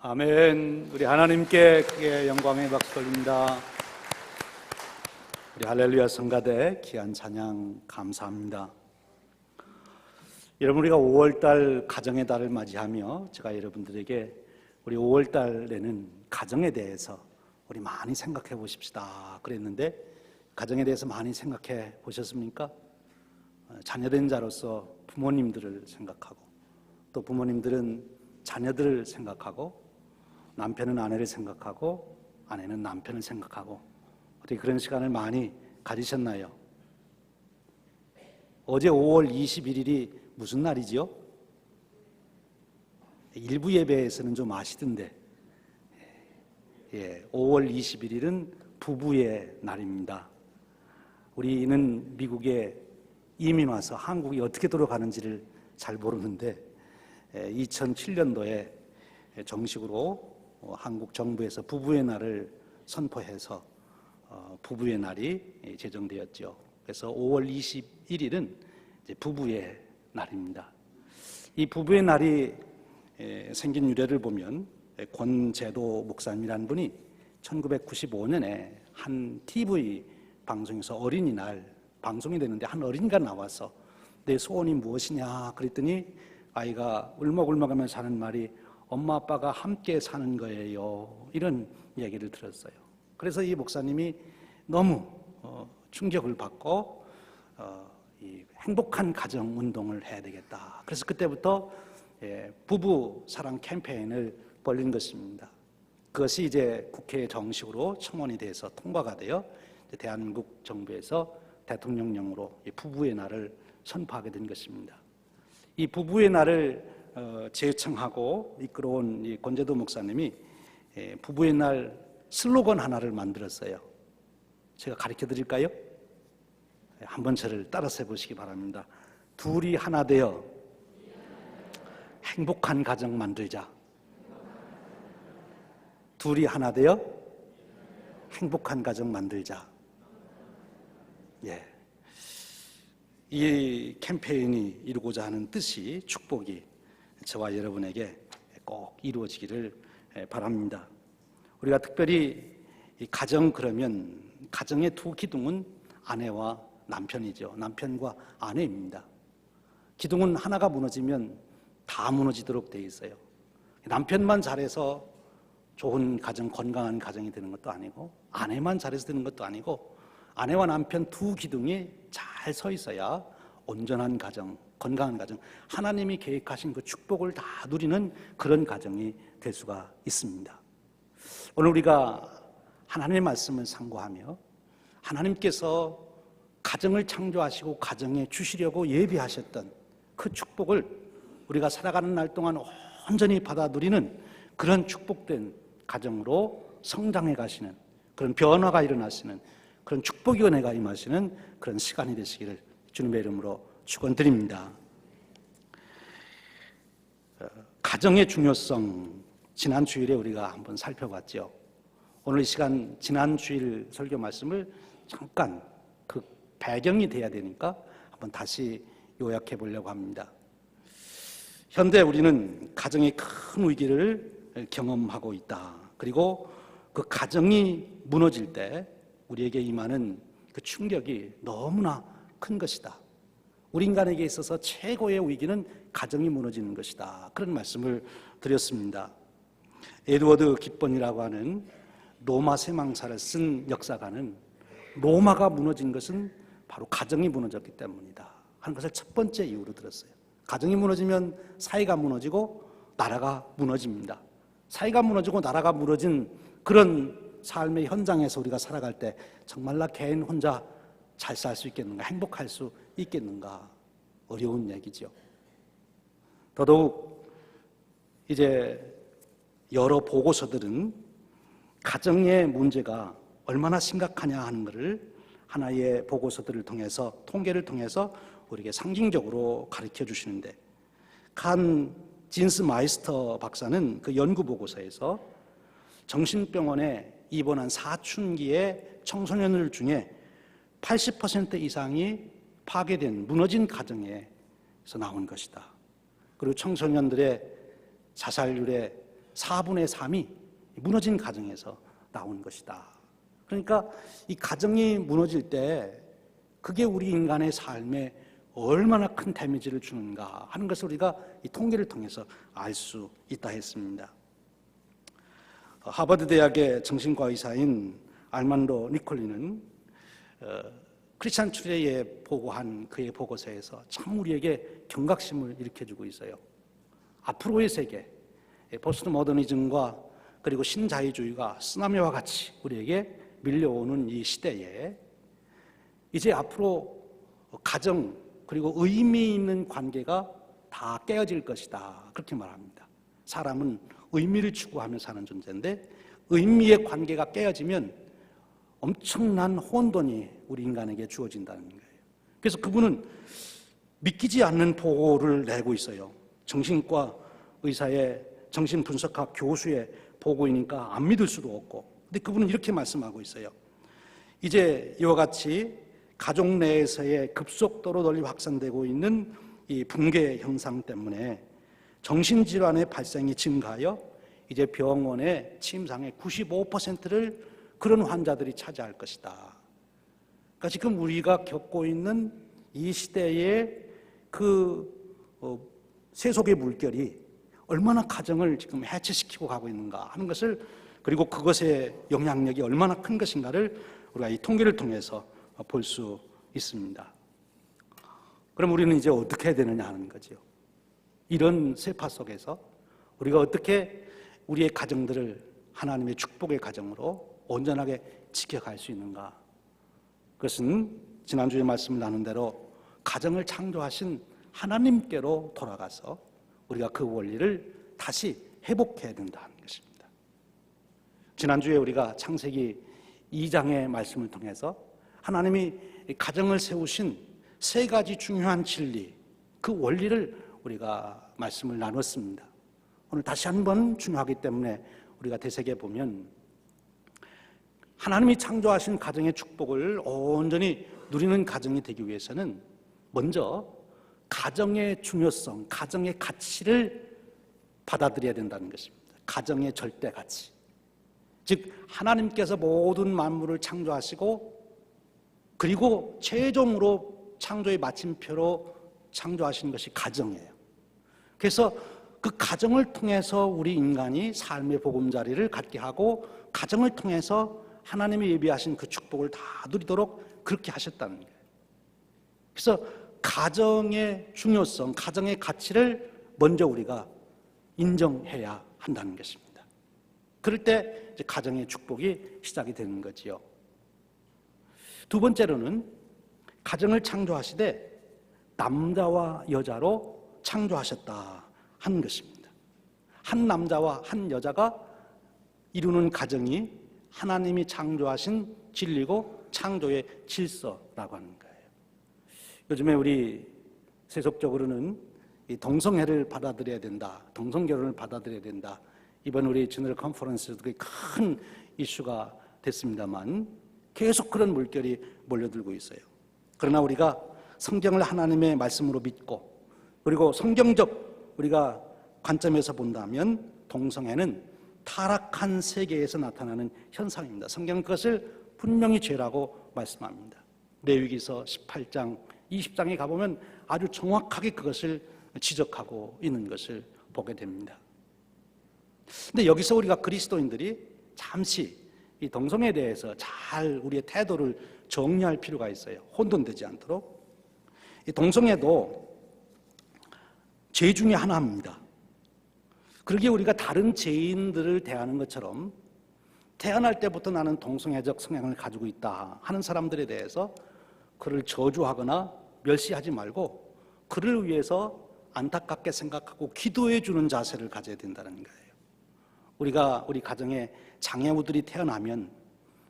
아멘. 우리 하나님께 크게 영광의 박수 올립니다. 우리 할렐루야 성가대 귀한 찬양 감사합니다. 여러분, 우리가 5월달 가정의 달을 맞이하며 제가 여러분들에게 우리 5월달에는 가정에 대해서 우리 많이 생각해 보십시다 그랬는데, 가정에 대해서 많이 생각해 보셨습니까? 자녀된 자로서 부모님들을 생각하고, 또 부모님들은 자녀들을 생각하고, 남편은 아내를 생각하고, 아내는 남편을 생각하고, 어떻게 그런 시간을 많이 가지셨나요? 어제 5월 21일이 무슨 날이지요? 일부 예배에서는 좀 아시던데, 5월 21일은 부부의 날입니다. 우리는 미국에 이민 와서 한국이 어떻게 돌아가는지를 잘 모르는데, 2007년도에 정식으로 한국 정부에서 부부의 날을 선포해서 부부의 날이 제정되었죠. 그래서 5월 21일은 부부의 날입니다. 이 부부의 날이 생긴 유래를 보면, 권제도 목사님이라는 분이 1995년에 한 TV 방송에서 어린이날 방송이 되는데, 한 어린이가 나와서 내 소원이 무엇이냐 그랬더니 아이가 울먹울먹하면서 하는 말이 엄마 아빠가 함께 사는 거예요, 이런 얘기를 들었어요. 그래서 이 목사님이 너무 충격을 받고 이 행복한 가정 운동을 해야 되겠다. 그래서 그때부터 부부 사랑 캠페인을 벌린 것입니다. 그것이 이제 국회에 정식으로 청원이 돼서 통과가 되어 대한민국 정부에서 대통령령으로 부부의 날을 선포하게 된 것입니다. 이 부부의 날을 제청하고 이끌어온 이 권제도 목사님이 부부의 날 슬로건 하나를 만들었어요. 제가 가르쳐 드릴까요? 한번 저를 따라서 해보시기 바랍니다. 둘이 하나 되어 행복한 가정 만들자. 둘이 하나 되어 행복한 가정 만들자. 이 캠페인이 이루고자 하는 뜻이, 축복이 저와 여러분에게 꼭 이루어지기를 바랍니다. 우리가 특별히 이 가정, 그러면 가정의 두 기둥은 아내와 남편이죠. 남편과 아내입니다. 기둥은 하나가 무너지면 다 무너지도록 되어 있어요. 남편만 잘해서 좋은 가정, 건강한 가정이 되는 것도 아니고, 아내만 잘해서 되는 것도 아니고, 아내와 남편 두 기둥이 잘 서 있어야 온전한 가정, 건강한 가정, 하나님이 계획하신 그 축복을 다 누리는 그런 가정이 될 수가 있습니다. 오늘 우리가 하나님의 말씀을 상고하며, 하나님께서 가정을 창조하시고 가정에 주시려고 예비하셨던 그 축복을 우리가 살아가는 날 동안 온전히 받아 누리는 그런 축복된 가정으로 성장해 가시는, 그런 변화가 일어나시는, 그런 축복의 은혜가 임하시는 그런 시간이 되시기를 주님의 이름으로 축원드립니다. 가정의 중요성, 지난 주일에 우리가 한번 살펴봤죠. 오늘 이 시간 지난 주일 설교 말씀을 잠깐, 그 배경이 돼야 되니까 한번 다시 요약해 보려고 합니다. 현대 우리는 가정의 큰 위기를 경험하고 있다. 그리고 그 가정이 무너질 때 우리에게 임하는 그 충격이 너무나 큰 것이다. 우리 인간에게 있어서 최고의 위기는 가정이 무너지는 것이다. 그런 말씀을 드렸습니다. 에드워드 깃번이라고 하는 로마 세망사를 쓴 역사가는 로마가 무너진 것은 바로 가정이 무너졌기 때문이다 하는 것을 첫 번째 이유로 들었어요. 가정이 무너지면 사회가 무너지고 나라가 무너집니다. 사회가 무너지고 나라가 무너진 그런 삶의 현장에서 우리가 살아갈 때 정말 나 개인 혼자 잘 살 수 있겠는가, 행복할 수 있겠는가, 어려운 얘기죠. 더더욱 이제 여러 보고서들은 가정의 문제가 얼마나 심각하냐 하는 것을 하나의 보고서들을 통해서, 통계를 통해서 우리에게 상징적으로 가르쳐 주시는데, 칸 진스 마이스터 박사는 그 연구 보고서에서 정신병원에 입원한 사춘기의 청소년들 중에 80% 이상이 파괴된, 무너진 가정에서 나온 것이다. 그리고 청소년들의 자살률의 4분의 3이 무너진 가정에서 나온 것이다. 그러니까 이 가정이 무너질 때 그게 우리 인간의 삶에 얼마나 큰 데미지를 주는가 하는 것을 우리가 이 통계를 통해서 알 수 있다 했습니다. 하버드 대학의 정신과 의사인 알만도 니콜리는 크리스찬 투데이에 보고한 그의 보고서에서 참 우리에게 경각심을 일으켜주고 있어요. 앞으로의 세계, 포스트 모더니즘과 그리고 신자유주의가 쓰나미와 같이 우리에게 밀려오는 이 시대에 이제 앞으로 가정 그리고 의미 있는 관계가 다 깨어질 것이다, 그렇게 말합니다. 사람은 의미를 추구하며 사는 존재인데 의미의 관계가 깨어지면 엄청난 혼돈이 우리 인간에게 주어진다는 거예요. 그래서 그분은 믿기지 않는 보고를 내고 있어요. 정신과 의사의 정신분석학 교수의 보고이니까 안 믿을 수도 없고, 근데 그분은 이렇게 말씀하고 있어요. 이제 이와 같이 가족 내에서의 급속도로 널리 확산되고 있는 이 붕괴 현상 때문에 정신질환의 발생이 증가하여 이제 병원의 침상의 95%를 그런 환자들이 차지할 것이다. 그러니까 지금 우리가 겪고 있는 이 시대의 그 세속의 물결이 얼마나 가정을 지금 해체시키고 가고 있는가 하는 것을, 그리고 그것의 영향력이 얼마나 큰 것인가를 우리가 이 통계를 통해서 볼 수 있습니다. 그럼 우리는 이제 어떻게 해야 되느냐 하는 거죠. 이런 세파 속에서 우리가 어떻게 우리의 가정들을 하나님의 축복의 가정으로 온전하게 지켜갈 수 있는가? 그것은 지난주에 말씀을 나눈 대로 가정을 창조하신 하나님께로 돌아가서 우리가 그 원리를 다시 회복해야 된다는 것입니다. 지난주에 우리가 창세기 2장의 말씀을 통해서 하나님이 가정을 세우신 세 가지 중요한 진리, 그 원리를 우리가 말씀을 나눴습니다. 오늘 다시 한번 중요하기 때문에 우리가 되새겨 보면 하나님이 창조하신 가정의 축복을 온전히 누리는 가정이 되기 위해서는 먼저 가정의 중요성, 가정의 가치를 받아들여야 된다는 것입니다. 가정의 절대 가치. 즉 하나님께서 모든 만물을 창조하시고 그리고 최종으로 창조의 마침표로 창조하신 것이 가정이에요. 그래서 그 가정을 통해서 우리 인간이 삶의 보금자리를 갖게 하고 가정을 통해서 하나님이 예비하신 그 축복을 다 누리도록 그렇게 하셨다는 거예요. 그래서 가정의 중요성, 가정의 가치를 먼저 우리가 인정해야 한다는 것입니다. 그럴 때 이제 가정의 축복이 시작이 되는 거지요. 두 번째로는 가정을 창조하시되 남자와 여자로 창조하셨다 하는 것입니다. 한 남자와 한 여자가 이루는 가정이 하나님이 창조하신 진리고 창조의 질서라고 하는 거예요. 요즘에 우리 세속적으로는 이 동성애를 받아들여야 된다, 동성결혼을 받아들여야 된다. 이번 우리 제너럴 컨퍼런스도 큰 이슈가 됐습니다만 계속 그런 물결이 몰려들고 있어요. 그러나 우리가 성경을 하나님의 말씀으로 믿고 그리고 성경적 우리가 관점에서 본다면 동성애는 타락한 세계에서 나타나는 현상입니다. 성경은 그것을 분명히 죄라고 말씀합니다. 레위기서 18장, 20장에 가보면 아주 정확하게 그것을 지적하고 있는 것을 보게 됩니다. 근데 여기서 우리가 그리스도인들이 잠시 이 동성애에 대해서 잘 우리의 태도를 정리할 필요가 있어요. 혼돈되지 않도록. 이 동성애도 죄 중에 하나입니다. 그러기에 우리가 다른 죄인들을 대하는 것처럼 태어날 때부터 나는 동성애적 성향을 가지고 있다 하는 사람들에 대해서 그를 저주하거나 멸시하지 말고 그를 위해서 안타깝게 생각하고 기도해 주는 자세를 가져야 된다는 거예요. 우리가 우리 가정에 장애우들이 태어나면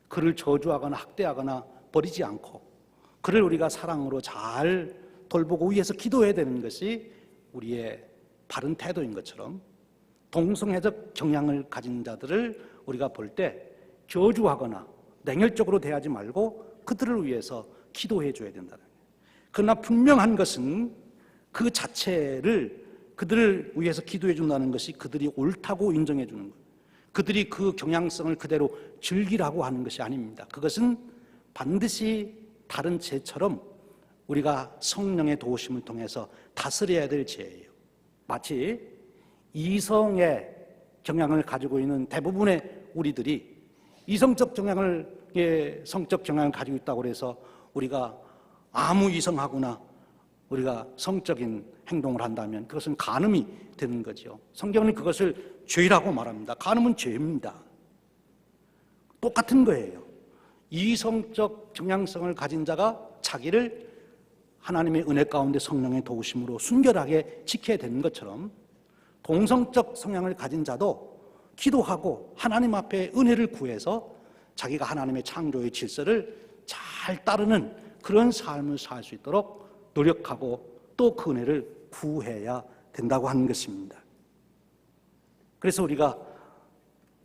그를 저주하거나 학대하거나 버리지 않고 그를 우리가 사랑으로 잘 돌보고 위해서 기도해야 되는 것이 우리의 바른 태도인 것처럼 동성애적 경향을 가진 자들을 우리가 볼 때 저주하거나 냉혈적으로 대하지 말고 그들을 위해서 기도해 줘야 된다는 거예요. 그러나 분명한 것은 그 자체를 그들을 위해서 기도해 준다는 것이 그들이 옳다고 인정해 주는 것, 그들이 그 경향성을 그대로 즐기라고 하는 것이 아닙니다. 그것은 반드시 다른 죄처럼 우리가 성령의 도우심을 통해서 다스려야 될 죄예요. 마치 이성의 경향을 가지고 있는 대부분의 우리들이 이성적 성적 경향을 가지고 있다고 해서 우리가 아무 이성하거나 우리가 성적인 행동을 한다면 그것은 간음이 되는 거죠. 성경은 그것을 죄라고 말합니다. 간음은 죄입니다. 똑같은 거예요. 이성적 경향성을 가진 자가 자기를 하나님의 은혜 가운데 성령의 도우심으로 순결하게 지켜야 되는 것처럼 동성적 성향을 가진 자도 기도하고 하나님 앞에 은혜를 구해서 자기가 하나님의 창조의 질서를 잘 따르는 그런 삶을 살 수 있도록 노력하고 또 그 은혜를 구해야 된다고 하는 것입니다. 그래서 우리가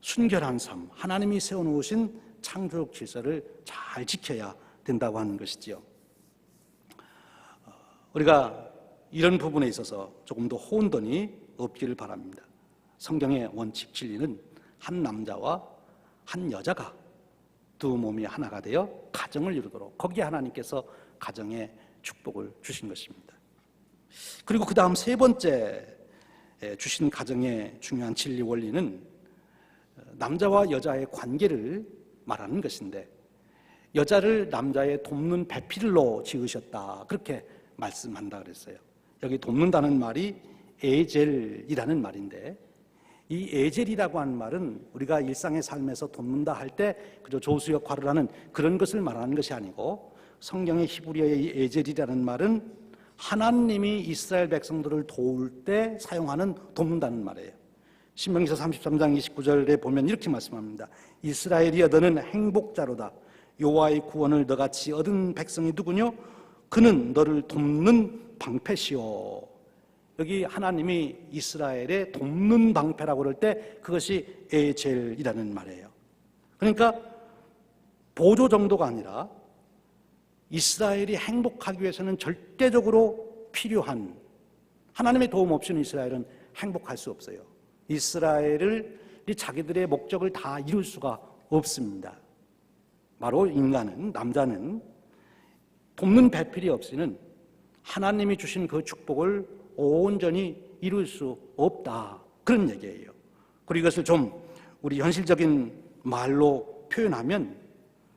순결한 삶, 하나님이 세워놓으신 창조적 질서를 잘 지켜야 된다고 하는 것이지요. 우리가 이런 부분에 있어서 조금 더 혼돈이 없기를 바랍니다. 성경의 원칙 진리는 한 남자와 한 여자가 두 몸이 하나가 되어 가정을 이루도록 거기에 하나님께서 가정에 축복을 주신 것입니다. 그리고 그 다음 세 번째 주신 가정의 중요한 진리 원리는 남자와 여자의 관계를 말하는 것인데, 여자를 남자의 돕는 배필로 지으셨다 그렇게 말씀한다 그랬어요. 여기 돕는다는 말이 에젤이라는 말인데, 이 에젤이라고 하는 말은 우리가 일상의 삶에서 돕는다 할 때 그저 조수 역할을 하는 그런 것을 말하는 것이 아니고, 성경의 히브리어의 이 에젤이라는 말은 하나님이 이스라엘 백성들을 도울 때 사용하는 돕는다는 말이에요. 신명기서 33장 29절에 보면 이렇게 말씀합니다. 이스라엘이여 너는 행복자로다. 여호와의 구원을 너같이 얻은 백성이 누구뇨? 그는 너를 돕는 방패시오. 여기 하나님이 이스라엘의 돕는 방패라고 그럴 때 그것이 에젤이라는 말이에요. 그러니까 보조 정도가 아니라 이스라엘이 행복하기 위해서는 절대적으로 필요한, 하나님의 도움 없이는 이스라엘은 행복할 수 없어요. 이스라엘이 자기들의 목적을 다 이룰 수가 없습니다. 바로 인간은, 남자는 돕는 배필이 없이는 하나님이 주신 그 축복을 온전히 이룰 수 없다, 그런 얘기예요. 그리고 이것을 좀 우리 현실적인 말로 표현하면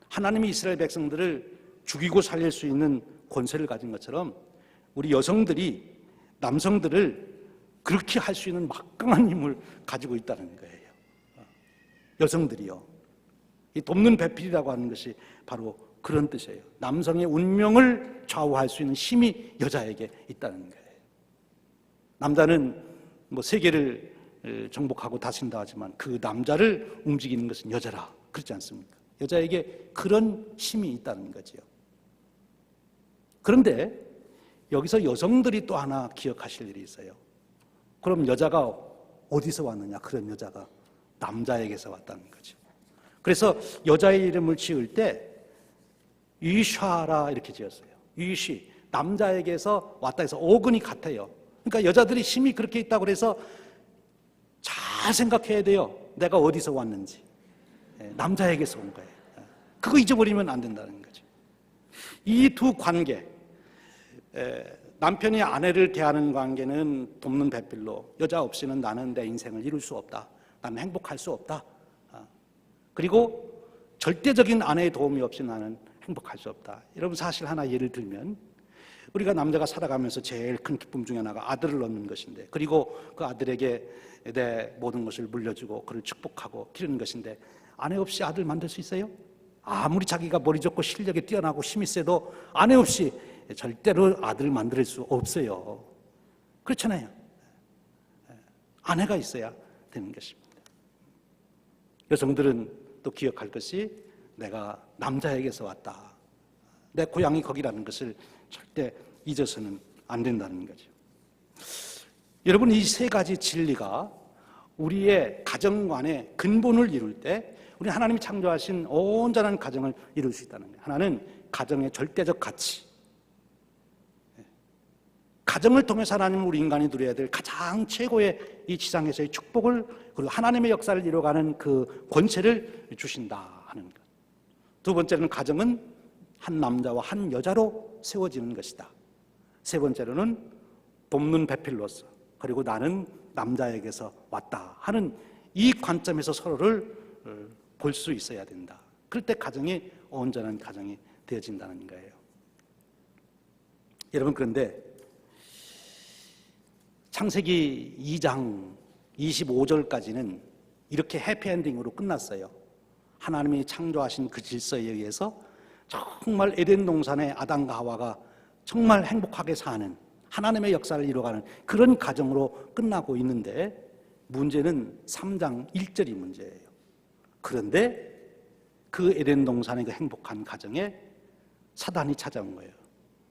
하나님이 이스라엘 백성들을 죽이고 살릴 수 있는 권세를 가진 것처럼 우리 여성들이 남성들을 그렇게 할 수 있는 막강한 힘을 가지고 있다는 거예요. 여성들이요. 이 돕는 배필이라고 하는 것이 바로 그런 뜻이에요. 남성의 운명을 좌우할 수 있는 힘이 여자에게 있다는 거예요. 남자는 세계를 정복하고 다신다 하지만 그 남자를 움직이는 것은 여자라, 그렇지 않습니까? 여자에게 그런 힘이 있다는 거지요. 그런데 여기서 여성들이 또 하나 기억하실 일이 있어요. 그럼 여자가 어디서 왔느냐? 그런 여자가 남자에게서 왔다는 거죠. 그래서 여자의 이름을 지을 때 이샤라 이렇게 지었어요. 이시, 남자에게서 왔다 해서 어근이 같아요. 그러니까 여자들이 힘이 그렇게 있다고 해서 잘 생각해야 돼요. 내가 어디서 왔는지. 남자에게서 온 거예요. 그거 잊어버리면 안 된다는 거죠. 이 두 관계, 남편이 아내를 대하는 관계는 돕는 배필로, 여자 없이는 나는 내 인생을 이룰 수 없다, 나는 행복할 수 없다. 그리고 절대적인 아내의 도움이 없이 나는 행복할 수 없다. 여러분, 사실 하나 예를 들면 우리가 남자가 살아가면서 제일 큰 기쁨 중에 하나가 아들을 얻는 것인데, 그리고 그 아들에게 내 모든 것을 물려주고 그를 축복하고 기르는 것인데, 아내 없이 아들 만들 수 있어요? 아무리 자기가 머리 좋고 실력이 뛰어나고 힘이 세도 아내 없이 절대로 아들을 만들 수 없어요. 그렇잖아요. 아내가 있어야 되는 것입니다. 여성들은 또 기억할 것이 내가 남자에게서 왔다, 내 고향이 거기라는 것을 절대 잊어서는 안 된다는 거죠. 여러분, 이 세 가지 진리가 우리의 가정관의 근본을 이룰 때 우리 하나님이 창조하신 온전한 가정을 이룰 수 있다는 거예요. 하나는 가정의 절대적 가치, 가정을 통해서 하나님은 우리 인간이 누려야 될 가장 최고의 이 지상에서의 축복을, 그리고 하나님의 역사를 이뤄가는 그 권세를 주신다 하는 것. 두 번째는 가정은 한 남자와 한 여자로 세워지는 것이다. 세 번째로는 돕는 배필로서, 그리고 나는 남자에게서 왔다 하는 이 관점에서 서로를 볼 수 있어야 된다. 그럴 때 가정이 온전한 가정이 되어진다는 거예요. 여러분, 그런데 창세기 2장 25절까지는 이렇게 해피엔딩으로 끝났어요. 하나님이 창조하신 그 질서에 의해서 정말 에덴 동산의 아담과 하와가 정말 행복하게 사는, 하나님의 역사를 이뤄가는 그런 가정으로 끝나고 있는데, 문제는 3장 1절이 문제예요. 그런데 그 에덴 동산의 그 행복한 가정에 사단이 찾아온 거예요.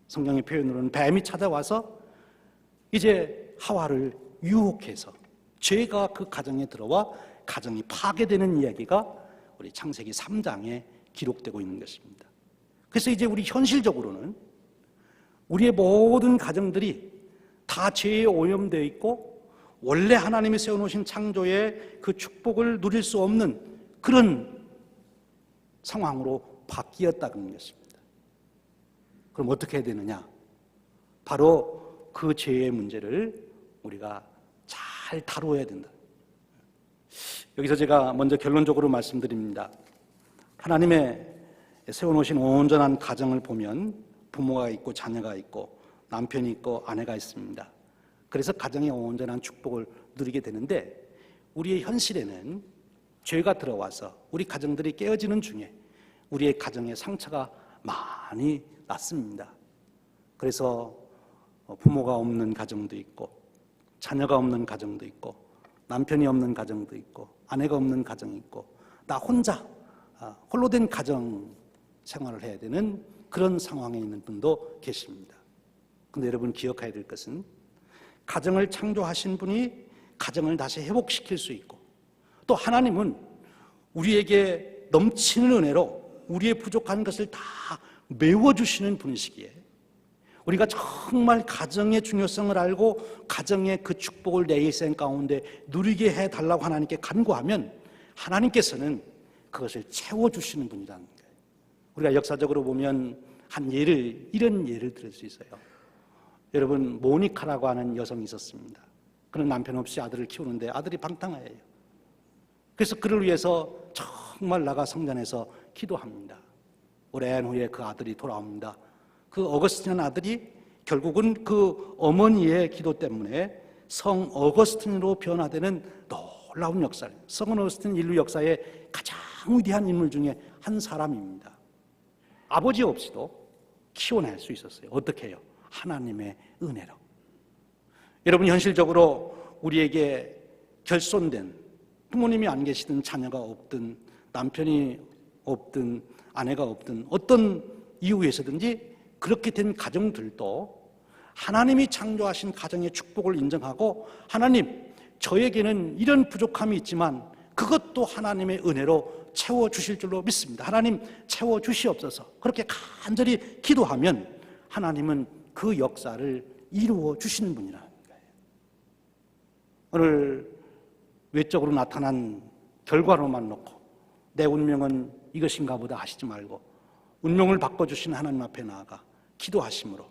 성경의 표현으로는 뱀이 찾아와서 이제 하와를 유혹해서 죄가 그 가정에 들어와 가정이 파괴되는 이야기가 우리 창세기 3장에 기록되고 있는 것입니다. 그래서 이제 우리 현실적으로는 우리의 모든 가정들이 다 죄에 오염되어 있고 원래 하나님이 세워놓으신 창조의 그 축복을 누릴 수 없는 그런 상황으로 바뀌었다는 것입니다. 그럼 어떻게 해야 되느냐? 바로 그 죄의 문제를 우리가 잘 다루어야 된다. 여기서 제가 먼저 결론적으로 말씀드립니다. 하나님의 세워놓으신 온전한 가정을 보면 부모가 있고 자녀가 있고 남편이 있고 아내가 있습니다. 그래서 가정의 온전한 축복을 누리게 되는데, 우리의 현실에는 죄가 들어와서 우리 가정들이 깨어지는 중에 우리의 가정에 상처가 많이 났습니다. 그래서 부모가 없는 가정도 있고, 자녀가 없는 가정도 있고, 남편이 없는 가정도 있고, 아내가 없는 가정이 있고, 나 혼자 홀로 된 가정 생활을 해야 되는 그런 상황에 있는 분도 계십니다. 그런데 여러분 기억해야 될 것은, 가정을 창조하신 분이 가정을 다시 회복시킬 수 있고, 또 하나님은 우리에게 넘치는 은혜로 우리의 부족한 것을 다 메워주시는 분이시기에, 우리가 정말 가정의 중요성을 알고 가정의 그 축복을 내 일생 가운데 누리게 해달라고 하나님께 간구하면 하나님께서는 그것을 채워주시는 분이라는 거예요. 우리가 역사적으로 보면 이런 예를 들을 수 있어요. 여러분, 모니카라고 하는 여성이 있었습니다. 그는 남편 없이 아들을 키우는데 아들이 방탕하예요. 그래서 그를 위해서 정말 나가 성전에서 기도합니다. 오랜 후에 그 아들이 돌아옵니다. 그 어거스틴이라는 아들이 결국은 그 어머니의 기도 때문에 성 어거스틴으로 변화되는 놀라운 역사를, 성 어거스틴 인류 역사의 가장 위대한 인물 중에 한 사람입니다. 아버지 없이도 키워낼 수 있었어요. 어떻게 해요? 하나님의 은혜로. 여러분, 현실적으로 우리에게 결손된, 부모님이 안 계시든 자녀가 없든 남편이 없든 아내가 없든 어떤 이유에서든지 그렇게 된 가정들도 하나님이 창조하신 가정의 축복을 인정하고, 하나님, 저에게는 이런 부족함이 있지만 그것도 하나님의 은혜로 채워주실 줄로 믿습니다. 하나님 채워주시옵소서. 그렇게 간절히 기도하면 하나님은 그 역사를 이루어 주시는 분이라는 거예요. 오늘 외적으로 나타난 결과로만 놓고 내 운명은 이것인가 보다 하시지 말고, 운명을 바꿔주신 하나님 앞에 나아가 기도하심으로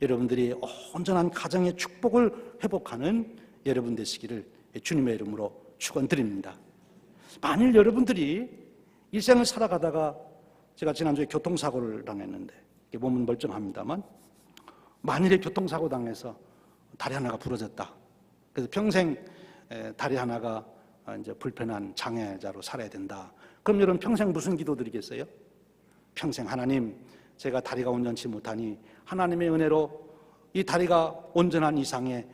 여러분들이 온전한 가정의 축복을 회복하는 여러분 되시기를 주님의 이름으로 축원드립니다. 만일 여러분들이 일생을 살아가다가, 제가 지난주에 교통사고를 당했는데 몸은 멀쩡합니다만, 만일에 교통사고 당해서 다리 하나가 부러졌다. 그래서 평생 다리 하나가 이제 불편한 장애자로 살아야 된다. 그럼 여러분 평생 무슨 기도 드리겠어요? 평생 하나님, 제가 다리가 온전치 못하니 하나님의 은혜로 이 다리가 온전한 이상의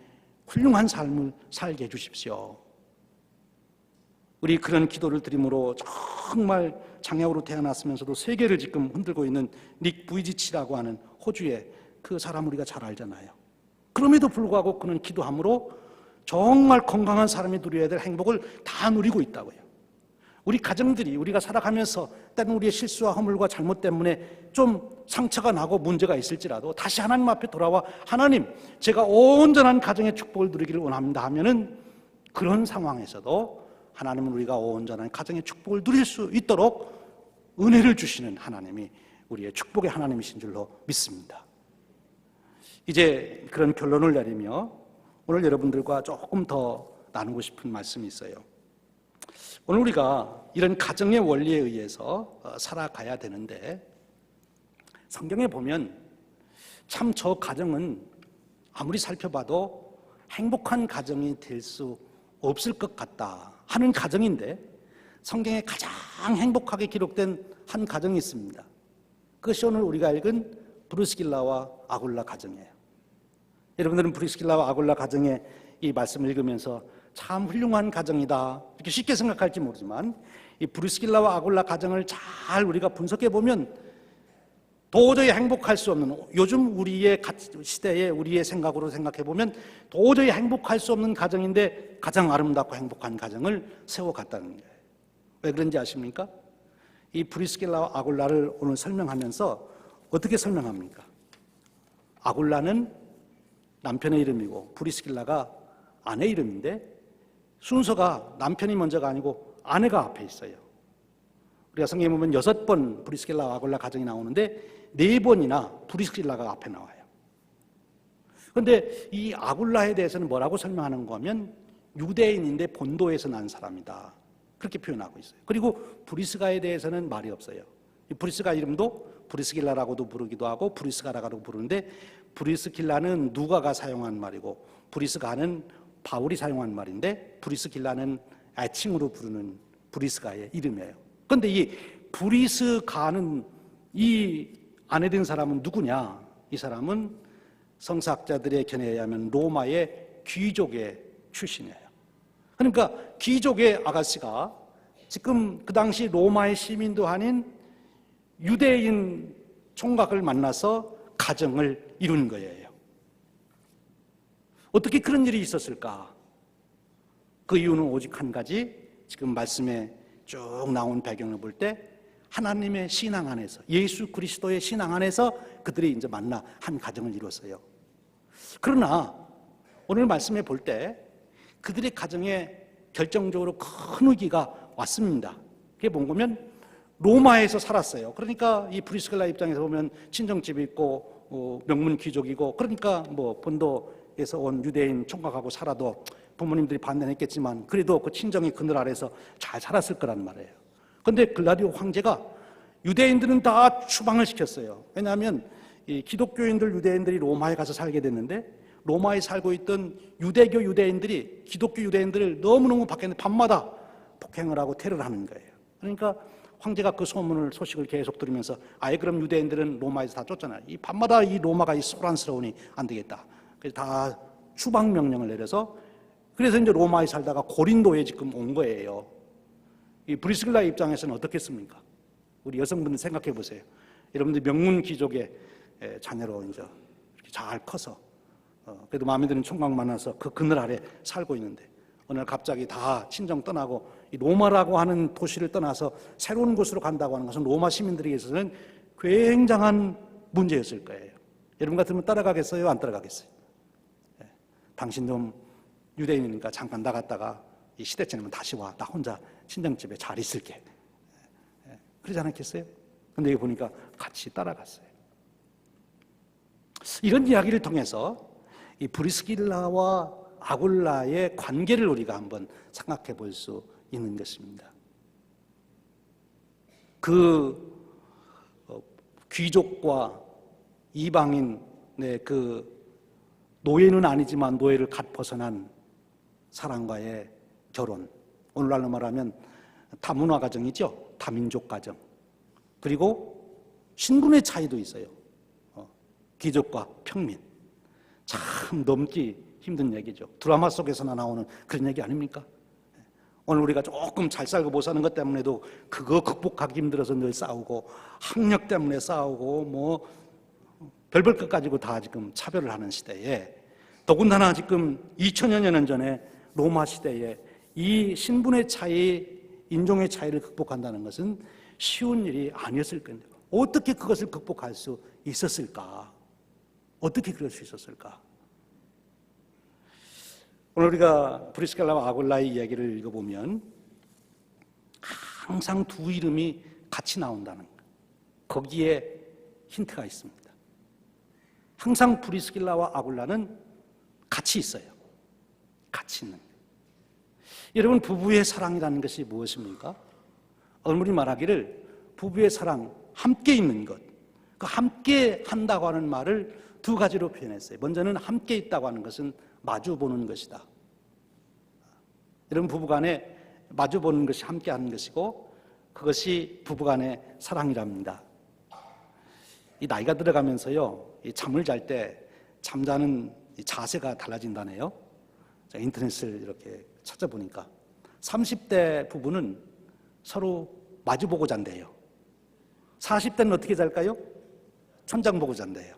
훌륭한 삶을 살게 해주십시오. 우리 그런 기도를 드림으로 정말 장애우로 태어났으면서도 세계를 지금 흔들고 있는 닉 부이지치라고 하는 호주의 그 사람 우리가 잘 알잖아요. 그럼에도 불구하고 그는 기도함으로 정말 건강한 사람이 누려야 될 행복을 다 누리고 있다고요. 우리 가정들이 우리가 살아가면서 때는 우리의 실수와 허물과 잘못 때문에 좀 상처가 나고 문제가 있을지라도 다시 하나님 앞에 돌아와 하나님, 제가 온전한 가정의 축복을 누리기를 원합니다 하면은 그런 상황에서도 하나님은 우리가 온전한 가정의 축복을 누릴 수 있도록 은혜를 주시는 하나님이 우리의 축복의 하나님이신 줄로 믿습니다. 이제 그런 결론을 내리며 오늘 여러분들과 조금 더 나누고 싶은 말씀이 있어요. 오늘 우리가 이런 가정의 원리에 의해서 살아가야 되는데 성경에 보면 참 저 가정은 아무리 살펴봐도 행복한 가정이 될 수 없을 것 같다 하는 가정인데 성경에 가장 행복하게 기록된 한 가정이 있습니다. 그것이 오늘 우리가 읽은 브리스길라와 아굴라 가정이에요. 여러분들은 브리스길라와 아굴라 가정의 이 말씀을 읽으면서 참 훌륭한 가정이다 이렇게 쉽게 생각할지 모르지만 이 브리스길라와 아굴라 가정을 잘 우리가 분석해 보면 도저히 행복할 수 없는, 요즘 우리의 시대에 우리의 생각으로 생각해 보면 도저히 행복할 수 없는 가정인데 가장 아름답고 행복한 가정을 세워갔다는 거예요. 왜 그런지 아십니까? 이 브리스길라와 아굴라를 오늘 설명하면서 어떻게 설명합니까? 아굴라는 남편의 이름이고 브리스길라가 아내 이름인데 순서가 남편이 먼저가 아니고 아내가 앞에 있어요. 우리가 성경에 보면 6번 브리스길라와 아굴라 가정이 나오는데 4번이나 브리스길라가 앞에 나와요. 그런데 이 아굴라에 대해서는 뭐라고 설명하는 거면 유대인인데 본도에서 난 사람이다 그렇게 표현하고 있어요. 그리고 브리스가에 대해서는 말이 없어요. 이 브리스가 이름도 브리스길라라고도 부르기도 하고 브리스가라고 부르는데 브리스길라는 누가가 사용한 말이고 브리스가는 바울이 사용한 말인데 브리스길라는 애칭으로 부르는 브리스가의 이름이에요. 그런데 이 브리스가는 이 아내 된 사람은 누구냐? 이 사람은 성서학자들의 견해에 의하면 로마의 귀족의 출신이에요. 그러니까 귀족의 아가씨가 지금 그 당시 로마의 시민도 아닌 유대인 총각을 만나서 가정을 이룬 거예요. 어떻게 그런 일이 있었을까? 그 이유는 오직 한 가지, 지금 말씀에 쭉 나온 배경을 볼 때 하나님의 신앙 안에서, 예수 그리스도의 신앙 안에서 그들이 이제 만나 한 가정을 이뤘어요. 그러나 오늘 말씀에 볼 때 그들의 가정에 결정적으로 큰 위기가 왔습니다. 그게 뭔가면 로마에서 살았어요. 그러니까 이 브리스길라 입장에서 보면 친정집이 있고 명문 귀족이고, 그러니까 뭐 본도에서 온 유대인 총각하고 살아도 부모님들이 반대는 했겠지만 그래도 그 친정의 그늘 아래서 잘 살았을 거란 말이에요. 그런데 글라디오 황제가 유대인들은 다 추방을 시켰어요. 왜냐하면 이 기독교인들 유대인들이 로마에 가서 살게 됐는데 로마에 살고 있던 유대교 유대인들이 기독교 유대인들을 너무너무 밖에 밤마다 폭행을 하고 테러를 하는 거예요. 그러니까 황제가 그 소식을 계속 들으면서 아예 그럼 유대인들은 로마에서 다 쫓잖아요. 이 밤마다 이 로마가 이 소란스러우니 안 되겠다. 그래서 다 추방 명령을 내려서, 그래서 이제 로마에 살다가 고린도에 지금 온 거예요. 이 브리스길라 입장에서는 어떻겠습니까? 우리 여성분들 생각해 보세요. 여러분들 명문 귀족의 자녀로 이제 이렇게 잘 커서 그래도 마음에 드는 총각 만나서 그 그늘 아래 살고 있는데 어느 날 갑자기 다 친정 떠나고 이 로마라고 하는 도시를 떠나서 새로운 곳으로 간다고 하는 것은 로마 시민들에게서는 굉장한 문제였을 거예요. 여러분 같으면 따라가겠어요? 안 따라가겠어요? 당신 좀 유대인이니까 잠깐 나갔다가 이 시대 지나면 다시 와. 나 혼자 친정집에 잘 있을게. 그러지 않았겠어요? 근데 여기 보니까 같이 따라갔어요. 이런 이야기를 통해서 이 브리스길라와 아굴라의 관계를 우리가 한번 생각해 볼 수 있는 것입니다. 그 귀족과 이방인의 그 노예는 아니지만 노예를 갓 벗어난 사람과의 결혼, 오늘날로 말하면 다문화 가정이죠. 다민족 가정. 그리고 신분의 차이도 있어요. 귀족과 평민. 참 넘기 힘든 얘기죠. 드라마 속에서나 나오는 그런 얘기 아닙니까? 오늘 우리가 조금 잘 살고 못 사는 것 때문에도 그거 극복하기 힘들어서 늘 싸우고, 학력 때문에 싸우고, 뭐 별별 것 가지고 다 지금 차별을 하는 시대에, 더군다나 지금 2000여 년 전에 로마 시대에 이 신분의 차이, 인종의 차이를 극복한다는 것은 쉬운 일이 아니었을 건데 어떻게 그것을 극복할 수 있었을까? 어떻게 그럴 수 있었을까? 오늘 우리가 브리스길라와 아굴라의 이야기를 읽어보면 항상 두 이름이 같이 나온다는 것, 거기에 힌트가 있습니다. 항상 브리스길라와 아굴라는 같이 있어요. 같이 있는 거예요. 여러분, 부부의 사랑이라는 것이 무엇입니까? 얼물이 말하기를 부부의 사랑, 함께 있는 것, 그 함께 한다고 하는 말을 두 가지로 표현했어요. 먼저는 함께 있다고 하는 것은 마주 보는 것이다. 여러분, 부부간에 마주 보는 것이 함께 하는 것이고 그것이 부부간의 사랑이랍니다. 이 나이가 들어가면서요, 이 잠을 잘 때 잠자는 자세가 달라진다네요. 제가 인터넷을 이렇게 찾아보니까 30대 부부는 서로 마주보고 잔대요. 40대는 어떻게 잘까요? 천장 보고 잔대요.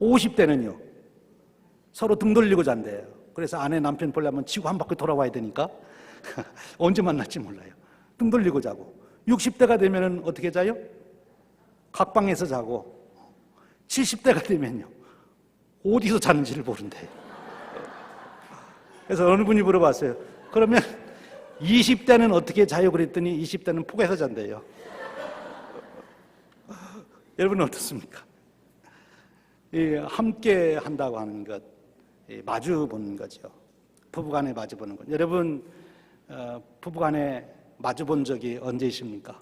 50대는요 서로 등 돌리고 잔대요. 그래서 아내 남편 보려면 지구 한 바퀴 돌아와야 되니까 언제 만날지 몰라요. 등 돌리고 자고 60대가 되면 어떻게 자요? 각방에서 자고 70대가 되면요 어디서 자는지를 모른대요. 그래서 어느 분이 물어봤어요. 그러면 20대는 어떻게 자요? 그랬더니 20대는 폭에서 잔대요. 여러분은 어떻습니까? 함께 한다고 하는 것, 마주 보는 거죠. 부부간에 마주 보는 것. 여러분, 부부간에 마주 본 적이 언제이십니까?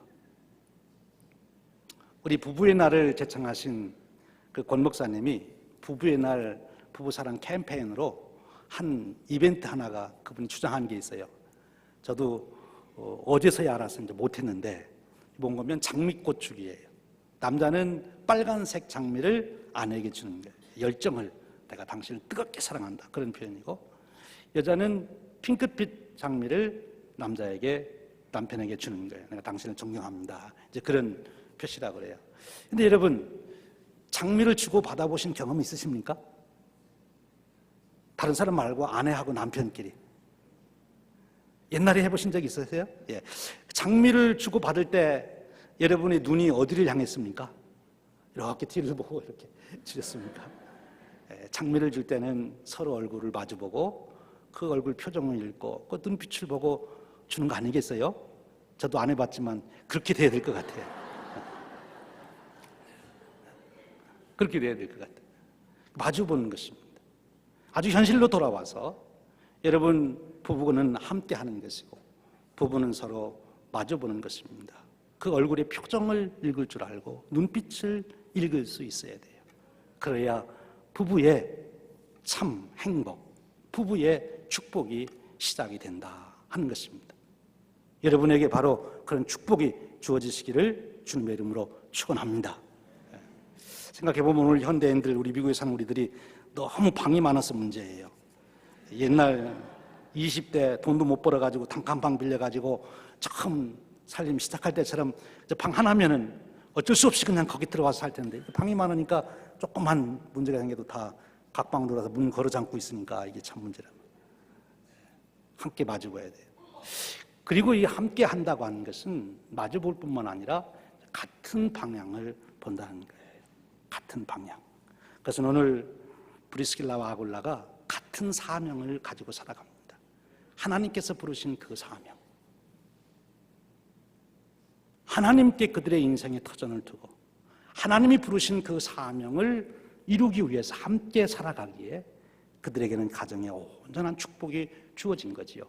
우리 부부의 날을 제창하신 그 권 목사님이 부부의 날 부부사랑 캠페인으로 한 이벤트 하나가 그분이 주장한 게 있어요. 저도 어제서야 알아서 이제 못했는데 뭔 거면 장미꽃 주기예요. 남자는 빨간색 장미를 아내에게 주는 거예요. 열정을, 내가 당신을 뜨겁게 사랑한다, 그런 표현이고, 여자는 핑크빛 장미를 남편에게 주는 거예요. 내가 당신을 존경합니다, 이제 그런 표시라고 그래요. 근데 여러분, 장미를 주고 받아보신 경험 있으십니까? 다른 사람 말고 아내하고 남편끼리 옛날에 해보신 적 있으세요? 예. 장미를 주고 받을 때 여러분의 눈이 어디를 향했습니까? 이렇게 뒤를 보고 이렇게 주셨습니까? 예. 장미를 줄 때는 서로 얼굴을 마주보고 그 얼굴 표정을 읽고 그 눈빛을 보고 주는 거 아니겠어요? 저도 안 해봤지만 그렇게 돼야 될 것 같아요. 그렇게 돼야 될 것 같아요. 마주보는 것입니다. 아주 현실로 돌아와서 여러분, 부부는 함께 하는 것이고 부부는 서로 마주보는 것입니다. 그 얼굴의 표정을 읽을 줄 알고 눈빛을 읽을 수 있어야 돼요. 그래야 부부의 참 행복, 부부의 축복이 시작이 된다 하는 것입니다. 여러분에게 바로 그런 축복이 주어지시기를 주님의 이름으로 축원합니다. 생각해보면 오늘 현대인들, 우리 미국에 사는 우리들이 너무 방이 많아서 문제예요. 옛날 20대 돈도 못 벌어가지고 단칸방 빌려가지고 처음 살림 시작할 때처럼 방 하나면은 어쩔 수 없이 그냥 거기 들어가서 살 텐데, 방이 많으니까 조그만 문제가 생겨도 다 각방 들어가서 문 걸어 잠고 있으니까 이게 참 문제라고. 함께 마주봐야 돼요. 그리고 이 함께 한다고 하는 것은 마주볼 뿐만 아니라 같은 방향을 본다는 거예요. 같은 방향. 그래서 오늘 브리스길라와 아굴라가 같은 사명을 가지고 살아갑니다. 하나님께서 부르신 그 사명, 하나님께 그들의 인생에 터전을 두고 하나님이 부르신 그 사명을 이루기 위해서 함께 살아가기에 그들에게는 가정의 온전한 축복이 주어진 거지요.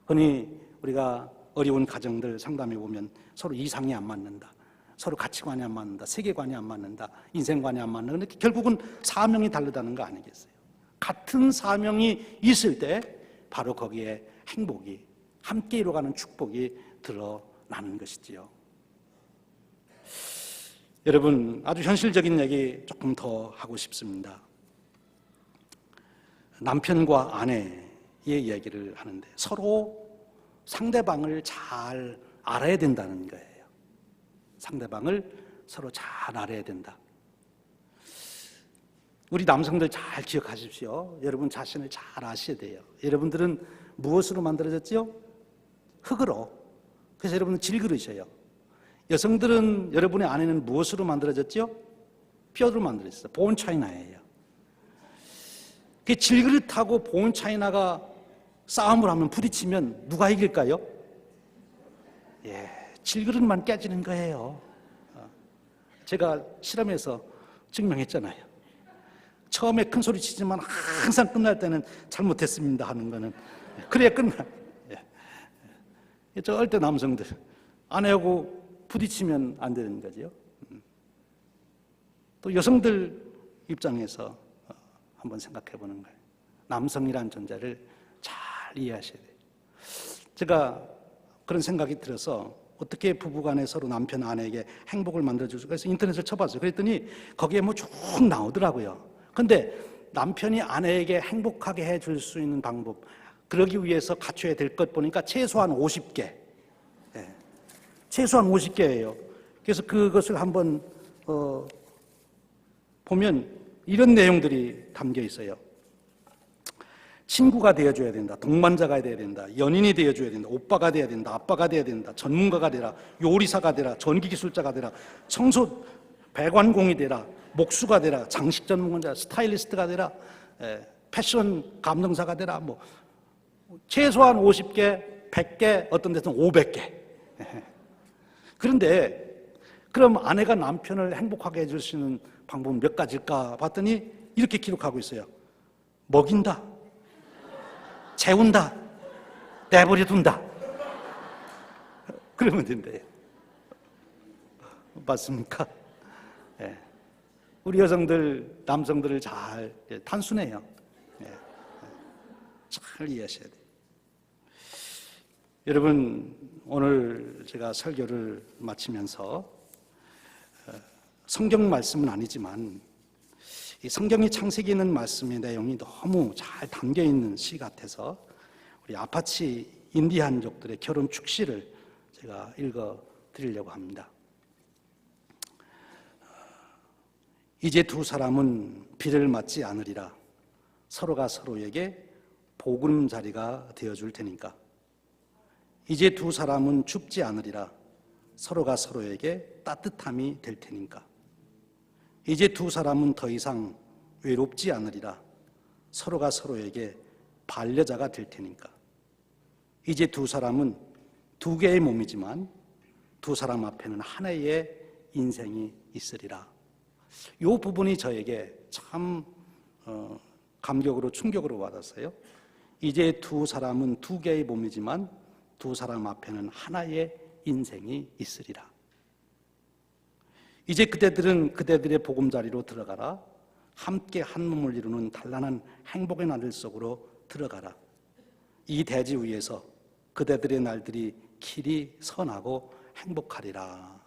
흔히 우리가 어려운 가정들 상담해 보면 서로 이상이 안 맞는다, 서로 가치관이 안 맞는다, 세계관이 안 맞는다, 인생관이 안 맞는다. 근데 결국은 사명이 다르다는 거 아니겠어요? 같은 사명이 있을 때 바로 거기에 행복이, 함께 이루어가는 축복이 드러나는 것이지요. 여러분, 아주 현실적인 얘기 조금 더 하고 싶습니다. 남편과 아내의 얘기를 하는데 서로 상대방을 잘 알아야 된다는 거예요. 상대방을 서로 잘 알아야 된다. 우리 남성들 잘 기억하십시오. 여러분 자신을 잘 아셔야 돼요. 여러분들은 무엇으로 만들어졌지요? 흙으로. 그래서 여러분은 질그릇이에요. 여성들은 여러분의 아내는 무엇으로 만들어졌죠? 뼈로 만들어졌어요. 본 차이나예요. 그 질그릇하고 본 차이나가 싸움을 하면 부딪히면 누가 이길까요? 예, 질그릇만 깨지는 거예요. 제가 실험해서 증명했잖아요. 처음에 큰 소리 치지만 항상 끝날 때는 잘못했습니다 하는 거는 그래야 끝나. 저 어릴 때 남성들 아내하고 부딪히면 안 되는 거죠. 또 여성들 입장에서 한번 생각해 보는 거예요. 남성이란 존재를 잘 이해하셔야 돼요. 제가 그런 생각이 들어서 어떻게 부부간에 서로 남편 아내에게 행복을 만들어줄 수가 있어요. 인터넷을 쳐봤어요. 그랬더니 거기에 뭐 쭉 나오더라고요. 근데 남편이 아내에게 행복하게 해줄 수 있는 방법, 그러기 위해서 갖춰야 될 것 보니까 최소한 50개. 네. 최소한 50개예요. 그래서 그것을 한번 보면 이런 내용들이 담겨 있어요. 친구가 되어줘야 된다. 동반자가 되어야 된다. 연인이 되어줘야 된다. 오빠가 되어야 된다. 아빠가 되어야 된다. 전문가가 되라. 요리사가 되라. 전기기술자가 되라. 청소 배관공이 되라. 목수가 되라. 장식 전문가, 스타일리스트가 되라. 패션 감정사가 되라. 뭐 최소한 50개, 100개, 어떤 데서는 500개. 그런데 그럼 아내가 남편을 행복하게 해줄 수 있는 방법은 몇 가지일까 봤더니 이렇게 기록하고 있어요. 먹인다. 재운다. 내버려 둔다. 그러면 된대요. 맞습니까? 네. 우리 여성들, 남성들을 잘 단순해요. 네. 잘 이해하셔야 돼요. 여러분, 오늘 제가 설교를 마치면서 성경 말씀은 아니지만 이 성경이 창세기 있는 말씀의 내용이 너무 잘 담겨 있는 시 같아서 우리 아파치 인디안족들의 결혼 축시를 제가 읽어 드리려고 합니다. 이제 두 사람은 비를 맞지 않으리라. 서로가 서로에게 보금자리가 되어줄 테니까. 이제 두 사람은 춥지 않으리라. 서로가 서로에게 따뜻함이 될 테니까. 이제 두 사람은 더 이상 외롭지 않으리라. 서로가 서로에게 반려자가 될 테니까. 이제 두 사람은 두 개의 몸이지만 두 사람 앞에는 하나의 인생이 있으리라. 이 부분이 저에게 참 감격으로 충격으로 와닿았어요. 이제 두 사람은 두 개의 몸이지만 두 사람 앞에는 하나의 인생이 있으리라. 이제 그대들은 그대들의 보금자리로 들어가라. 함께 한 몸을 이루는 단란한 행복의 나들 속으로 들어가라. 이 대지 위에서 그대들의 날들이 길이 선하고 행복하리라.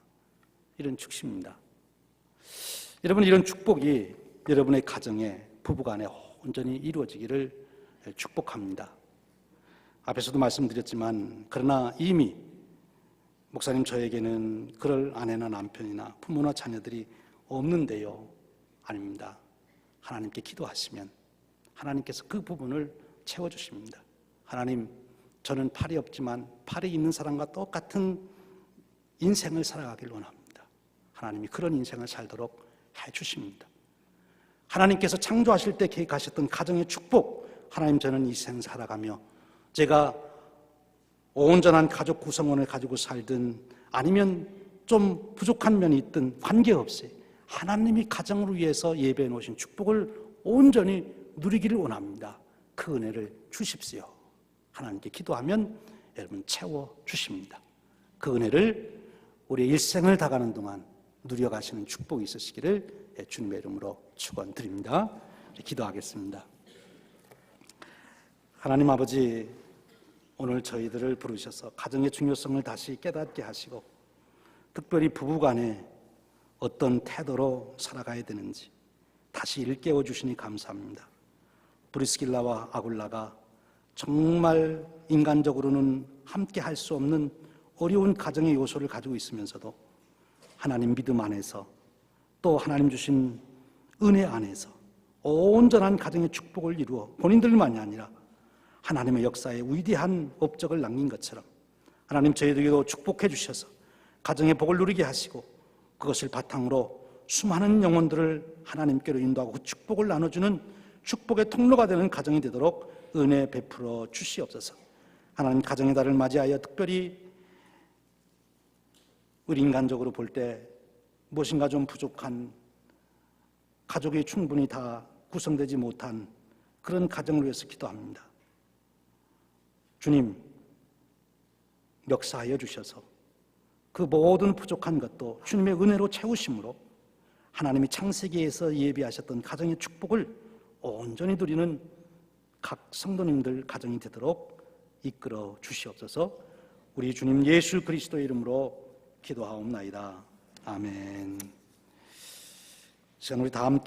이런 축시입니다. 여러분, 이런 축복이 여러분의 가정에 부부간에 온전히 이루어지기를 축복합니다. 앞에서도 말씀드렸지만 그러나 이미 목사님, 저에게는 그럴 아내나 남편이나 부모나 자녀들이 없는데요. 아닙니다. 하나님께 기도하시면 하나님께서 그 부분을 채워주십니다. 하나님, 저는 팔이 없지만 팔이 있는 사람과 똑같은 인생을 살아가길 원합니다. 하나님이 그런 인생을 살도록 해주십니다. 하나님께서 창조하실 때 계획하셨던 가정의 축복, 하나님, 저는 이 생 살아가며 제가 온전한 가족 구성원을 가지고 살든 아니면 좀 부족한 면이 있든 관계없이 하나님이 가정을 위해서 예배해 놓으신 축복을 온전히 누리기를 원합니다. 그 은혜를 주십시오. 하나님께 기도하면 여러분 채워주십니다. 그 은혜를 우리의 일생을 다가는 동안 누려가시는 축복이 있으시기를 주님의 이름으로 축원드립니다. 기도하겠습니다. 하나님 아버지, 오늘 저희들을 부르셔서 가정의 중요성을 다시 깨닫게 하시고 특별히 부부간에 어떤 태도로 살아가야 되는지 다시 일깨워 주시니 감사합니다. 브리스길라와 아굴라가 정말 인간적으로는 함께 할 수 없는 어려운 가정의 요소를 가지고 있으면서도 하나님 믿음 안에서 또 하나님 주신 은혜 안에서 온전한 가정의 축복을 이루어 본인들만이 아니라 하나님의 역사에 위대한 업적을 남긴 것처럼 하나님 저희에게도 축복해 주셔서 가정의 복을 누리게 하시고 그것을 바탕으로 수많은 영혼들을 하나님께로 인도하고 그 축복을 나눠주는 축복의 통로가 되는 가정이 되도록 은혜 베풀어 주시옵소서. 하나님 가정의 달을 맞이하여 특별히 우리 인간적으로 볼 때 무엇인가 좀 부족한, 가족이 충분히 다 구성되지 못한 그런 가정을 위해서 기도합니다. 주님, 역사하여 주셔서 그 모든 부족한 것도 주님의 은혜로 채우심으로 하나님이 창세기에서 예비하셨던 가정의 축복을 온전히 누리는 각 성도님들 가정이 되도록 이끌어 주시옵소서. 우리 주님 예수 그리스도의 이름으로 기도하옵나이다. 아멘. 시간 우리 다 함께